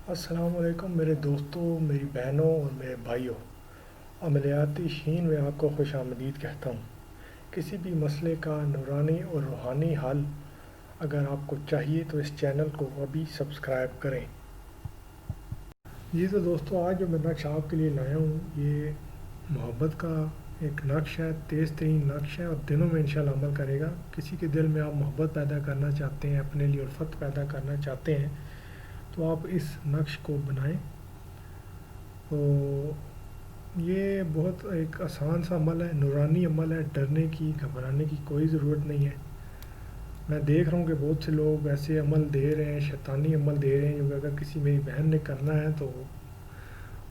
السلام علیکم میرے دوستوں، میری بہنوں اور میرے بھائیوں۔ عملیاتی شین میں آپ کو خوش آمدید کہتا ہوں۔ کسی بھی مسئلے کا نورانی اور روحانی حل اگر آپ کو چاہیے تو اس چینل کو ابھی سبسکرائب کریں۔ جی تو دوستوں، آج جو میں نقش آپ کے لیے لایا ہوں یہ محبت کا ایک نقش ہے، تیز ترین نقش ہے اور دنوں میں انشاءاللہ عمل کرے گا۔ کسی کے دل میں آپ محبت پیدا کرنا چاہتے ہیں، اپنے لیے الفت پیدا کرنا چاہتے ہیں تو آپ اس نقش کو بنائیں۔ تو یہ بہت ایک آسان سا عمل ہے، نورانی عمل ہے، ڈرنے کی گھبرانے کی کوئی ضرورت نہیں ہے۔ میں دیکھ رہا ہوں کہ بہت سے لوگ ایسے عمل دے رہے ہیں، شیطانی عمل دے رہے ہیں جو کہ اگر کسی میری بہن نے کرنا ہے تو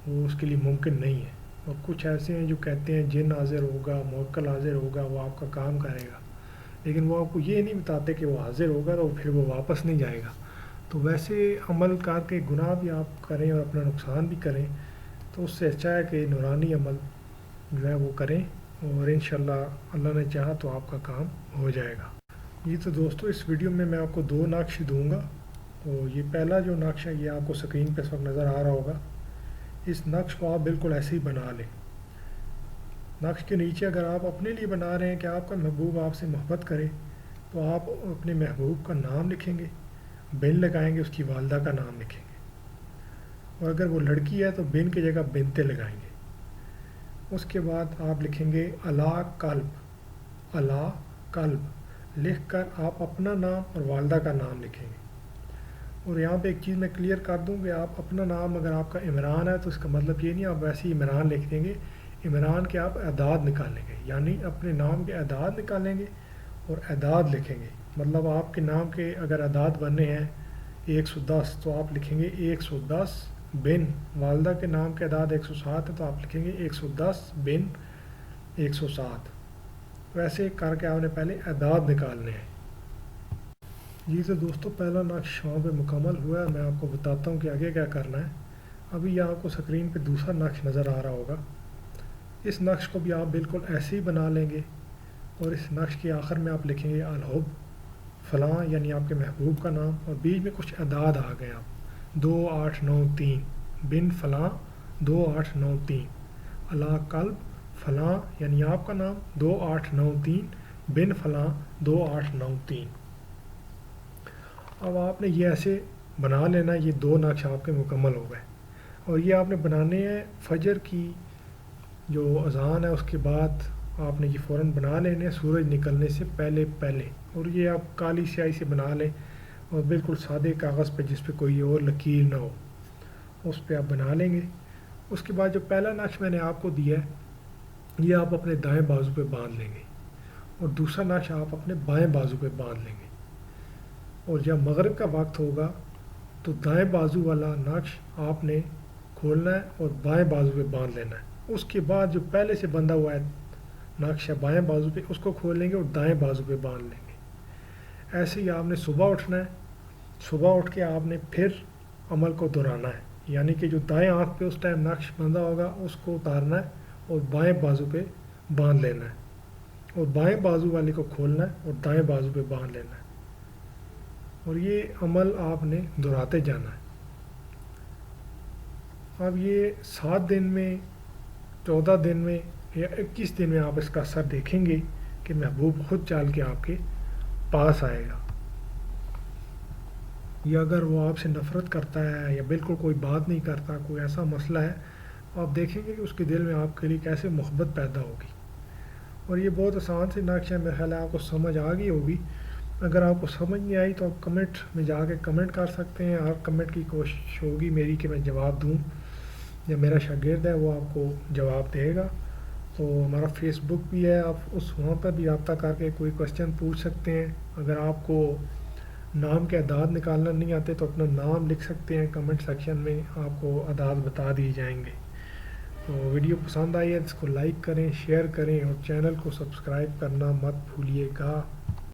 وہ اس کے لیے ممکن نہیں ہے۔ اور کچھ ایسے ہیں جو کہتے ہیں جن حاضر ہوگا، موکل حاضر ہوگا، وہ آپ کا کام کرے گا، لیکن وہ آپ کو یہ نہیں بتاتے کہ وہ حاضر ہوگا تو پھر وہ واپس نہیں جائے گا۔ تو ویسے عمل کر کے گناہ بھی آپ کریں اور اپنا نقصان بھی کریں، تو اس سے اچھا ہے کہ نورانی عمل جو ہے وہ کریں، اور انشاءاللہ اللہ نے چاہا تو آپ کا کام ہو جائے گا۔ یہ تو دوستو اس ویڈیو میں میں آپ کو دو نقش دوں گا۔ تو یہ پہلا جو نقش ہے یہ آپ کو سکرین پہ اس وقت نظر آ رہا ہوگا۔ اس نقش کو آپ بالکل ایسے ہی بنا لیں۔ نقش کے نیچے اگر آپ اپنے لیے بنا رہے ہیں کہ آپ کا محبوب آپ سے محبت کرے تو آپ اپنے محبوب کا نام لکھیں گے، بن لگائیں گے، اس کی والدہ کا نام لکھیں گے، اور اگر وہ لڑکی ہے تو بن کی جگہ بنتے لگائیں گے۔ اس کے بعد آپ لکھیں گے الا قلب، الا قلب لکھ کر آپ اپنا نام اور والدہ کا نام لکھیں گے۔ اور یہاں پہ ایک چیز میں کلیئر کر دوں کہ آپ اپنا نام اگر آپ کا عمران ہے تو اس کا مطلب یہ نہیں آپ ویسے ہی عمران لکھ دیں گے، عمران کے آپ اعداد نکالیں گے، یعنی اپنے نام کے اعداد نکالیں گے اور اعداد لکھیں گے۔ مطلب آپ کے نام کے اگر اعداد بننے ہیں 110 تو آپ لکھیں گے 110 بن، والدہ کے نام کے اعداد 107 ہے تو آپ لکھیں گے 110 بن 107۔ ویسے کر کے آپ نے پہلے اعداد نکالنے ہیں۔ جی تو دوستو پہلا نقش وہاں پہ مکمل ہوا ہے، میں آپ کو بتاتا ہوں کہ آگے کیا کرنا ہے۔ ابھی یہ آپ کو سکرین پہ دوسرا نقش نظر آ رہا ہوگا۔ اس نقش کو بھی آپ بالکل ایسے ہی بنا لیں گے، اور اس نقش کے آخر میں آپ لکھیں گے الحب فلاں، یعنی آپ کے محبوب کا نام، اور بیچ میں کچھ اعداد آ گئے آپ 2 8 9 3 بن فلاں 2 8 9 3 الا قلب فلاں، یعنی آپ کا نام 2 8 9 3 بن فلاں 2 8 9 3۔ اب آپ نے یہ ایسے بنا لینا، یہ دو نقش آپ کے مکمل ہو گئے، اور یہ آپ نے بنانے ہیں فجر کی جو اذان ہے اس کے بعد آپ نے یہ فوراً بنا لینے سورج نکلنے سے پہلے پہلے، اور یہ آپ کالی سیاہی سے بنا لیں اور بالکل سادے کاغذ پہ جس پہ کوئی اور لکیر نہ ہو اس پہ آپ بنا لیں گے۔ اس کے بعد جو پہلا نقش میں نے آپ کو دیا ہے یہ آپ اپنے دائیں بازو پہ باندھ لیں گے، اور دوسرا نقش آپ اپنے بائیں بازو پہ باندھ لیں گے، اور جب مغرب کا وقت ہوگا تو دائیں بازو والا نقش آپ نے کھولنا ہے اور بائیں بازو پہ باندھ لینا ہے۔ اس کے بعد جو پہلے سے بندھا ہوا ہے نقش ہے بائیں بازو پہ اس کو کھول لیں گے اور دائیں بازو پہ باندھ لیں گے۔ ایسے ہی آپ نے صبح اٹھنا ہے، صبح اٹھ کے آپ نے پھر عمل کو دہرانا ہے، یعنی کہ جو دائیں آنکھ پہ اس ٹائم نقش بندھا ہوگا اس کو اتارنا ہے اور بائیں بازو پہ باندھ لینا ہے، اور بائیں بازو والے کو کھولنا ہے اور دائیں بازو پہ باندھ لینا ہے، اور یہ عمل آپ نے دہراتے جانا ہے۔ اب یہ 7 دن میں، 14 دن میں یا 21 دن میں آپ اس کا اثر دیکھیں گے کہ محبوب خود چال کے آپ کے پاس آئے گا، یا اگر وہ آپ سے نفرت کرتا ہے یا بالکل کوئی بات نہیں کرتا، کوئی ایسا مسئلہ ہے، آپ دیکھیں گے کہ اس کے دل میں آپ کے لیے کیسے محبت پیدا ہوگی۔ اور یہ بہت آسان سے نقش ہے، میرا خیال ہے آپ کو سمجھ آ گئی ہوگی۔ اگر آپ کو سمجھ نہیں آئی تو آپ کمنٹ میں جا کے کمنٹ کر سکتے ہیں، اور کمنٹ کی کوشش ہوگی میری کہ میں جواب دوں، یا میرا شاگرد ہے وہ آپ کو جواب دے گا۔ تو ہمارا فیس بک بھی ہے، آپ وہاں پر بھی رابطہ کر کے کوئی کوشچن پوچھ سکتے ہیں۔ اگر آپ کو نام کے اعداد نکالنا نہیں آتے تو اپنا نام لکھ سکتے ہیں کمنٹ سیکشن میں، آپ کو اعداد بتا دیے جائیں گے۔ تو ویڈیو پسند آئی ہے اس کو لائک کریں، شیئر کریں، اور چینل کو سبسکرائب کرنا مت بھولیے گا۔